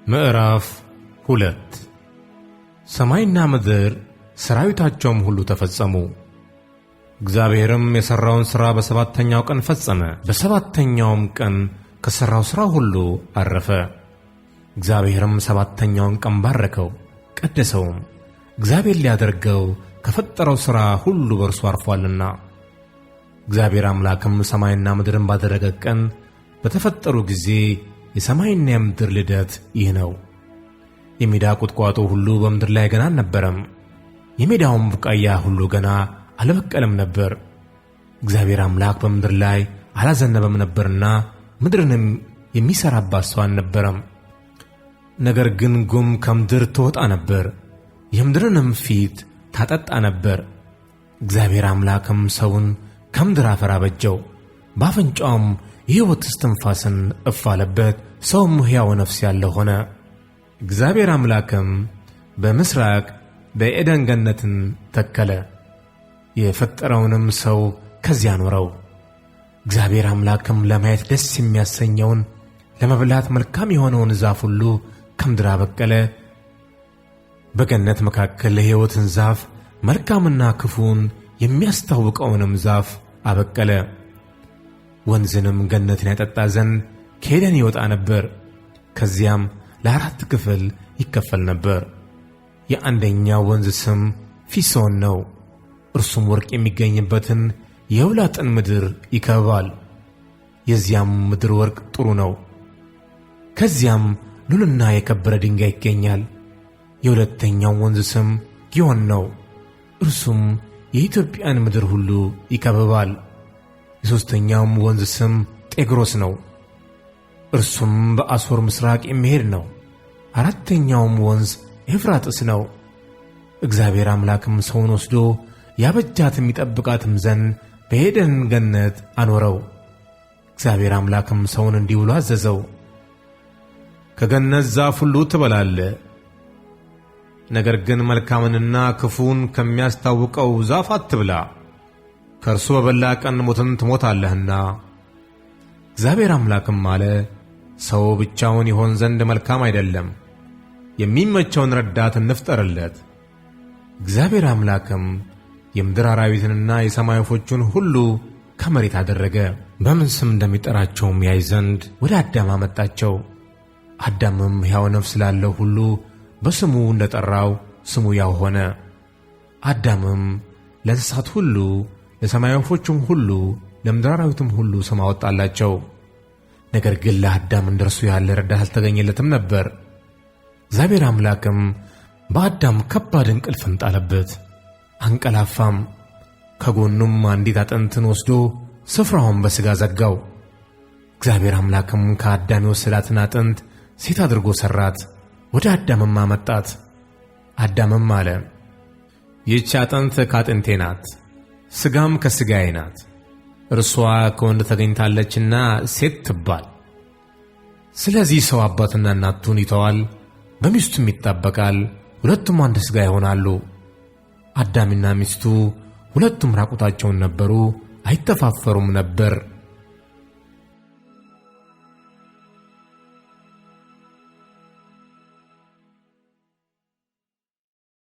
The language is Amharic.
ምዕራፍ 2 ሰማይና ምድር ሰራዊታቸውም ሁሉ ተፈጸሙ። እግዚአብሔርም የሠራውን ሥራ በሰባተኛው ቀን ፈጸመ። በሰባተኛውም ቀን ከሠራው ሥራ ሁሉ አረፈ። እግዚአብሔርም ሰባተኛውን ቀን ባረከው ቀደሰውም፣ እግዚአብሔር ሊያደርገው ከፈጠረው ሥራ ሁሉ በእርሱ አርፏልና። እግዚአብሔር አምላክም ሰማይና ምድርን ባደረገ ቀን በተፈጠሩ ጊዜ የሰማይና የምድር ልደት ይህ ነው። የሜዳ ቁጥቋጦ ሁሉ በምድር ላይ ገና አልነበረም፣ የሜዳውም ቡቃያ ሁሉ ገና አልበቀለም ነበር። እግዚአብሔር አምላክ በምድር ላይ አላዘነበም ነበርና ምድርንም የሚሠራባት ሰው አልነበረም። ነገር ግን ጉም ከምድር ትወጣ ነበር፣ የምድርንም ፊት ታጠጣ ነበር። እግዚአብሔር አምላክም ሰውን ከምድር አፈር አበጀው፣ በአፍንጫውም የሕይወት እስትንፋስን እፍ አለበት፣ ሰውም ሕያው ነፍስ ያለው ሆነ። እግዚአብሔር አምላክም በምሥራቅ በዔድን ገነትን ተከለ፣ የፈጠረውንም ሰው ከዚያ አኖረው። እግዚአብሔር አምላክም ለማየት ደስ የሚያሰኘውን ለመብላት መልካም የሆነውን ዛፍ ሁሉ ከምድር አበቀለ። በገነት መካከል የሕይወትን ዛፍ መልካምና ክፉን የሚያስታውቀውንም ዛፍ አበቀለ። ወንዝንም ገነትን ያጠጣ ዘንድ ከዔድን ይወጣ ነበር። ከዚያም ለአራት ክፍል ይከፈል ነበር። የአንደኛው ወንዝ ስም ፊሶን ነው። እርሱም ወርቅ የሚገኝበትን የኤውላጥን ምድር ይከብባል። የዚያም ምድር ወርቅ ጥሩ ነው። ከዚያም ሉልና የከበረ ድንጋይ ይገኛል። የሁለተኛው ወንዝ ስም ጊዮን ነው። እርሱም የኢትዮጵያን ምድር ሁሉ ይከብባል። የሦስተኛውም ወንዝ ስም ጤግሮስ ነው። እርሱም በአሦር ምሥራቅ የሚሄድ ነው። አራተኛውም ወንዝ ኤፍራጥስ ነው። እግዚአብሔር አምላክም ሰውን ወስዶ ያበጃትም ይጠብቃትም ዘንድ በዔድን ገነት አኖረው። እግዚአብሔር አምላክም ሰውን እንዲህ ብሎ አዘዘው፣ ከገነት ዛፍ ሁሉ ትበላለህ፣ ነገር ግን መልካምንና ክፉን ከሚያስታውቀው ዛፍ አትብላ፣ ከእርሱ በበላ ቀን ሞትን ትሞታለህና። እግዚአብሔር አምላክም አለ፣ ሰው ብቻውን ይሆን ዘንድ መልካም አይደለም፣ የሚመቸውን ረዳት እንፍጠርለት። እግዚአብሔር አምላክም የምድር አራዊትንና የሰማይ ወፎችን ሁሉ ከመሬት አደረገ፣ በምን ስም እንደሚጠራቸውም ያይ ዘንድ ወደ አዳም አመጣቸው። አዳምም ሕያው ነፍስ ላለው ሁሉ በስሙ እንደጠራው ስሙ ያው ሆነ። አዳምም ለእንስሳት ሁሉ፣ ለሰማይ ወፎችም ሁሉ፣ ለምድር አራዊትም ሁሉ ስም አወጣላቸው። ነገር ግን ለአዳም እንደርሱ ያለ ረዳት አልተገኘለትም ነበር። እግዚአብሔር አምላክም በአዳም ከባድ እንቅልፍን ጣለበት፣ አንቀላፋም። ከጎኑም አንዲት አጥንትን ወስዶ ስፍራውን በሥጋ ዘጋው። እግዚአብሔር አምላክም ከአዳም የወሰዳትን አጥንት ሴት አድርጎ ሠራት፣ ወደ አዳምም አመጣት። አዳምም አለ፣ ይህች አጥንት ከአጥንቴ ናት፣ ሥጋም ከሥጋዬ ናት። እርሷ ከወንድ ተገኝታለችና ሴት ትባል። ስለዚህ ሰው አባትና እናቱን ይተዋል፣ በሚስቱም ይጣበቃል፣ ሁለቱም አንድ ሥጋ ይሆናሉ። አዳምና ሚስቱ ሁለቱም ራቁታቸውን ነበሩ፣ አይተፋፈሩም ነበር።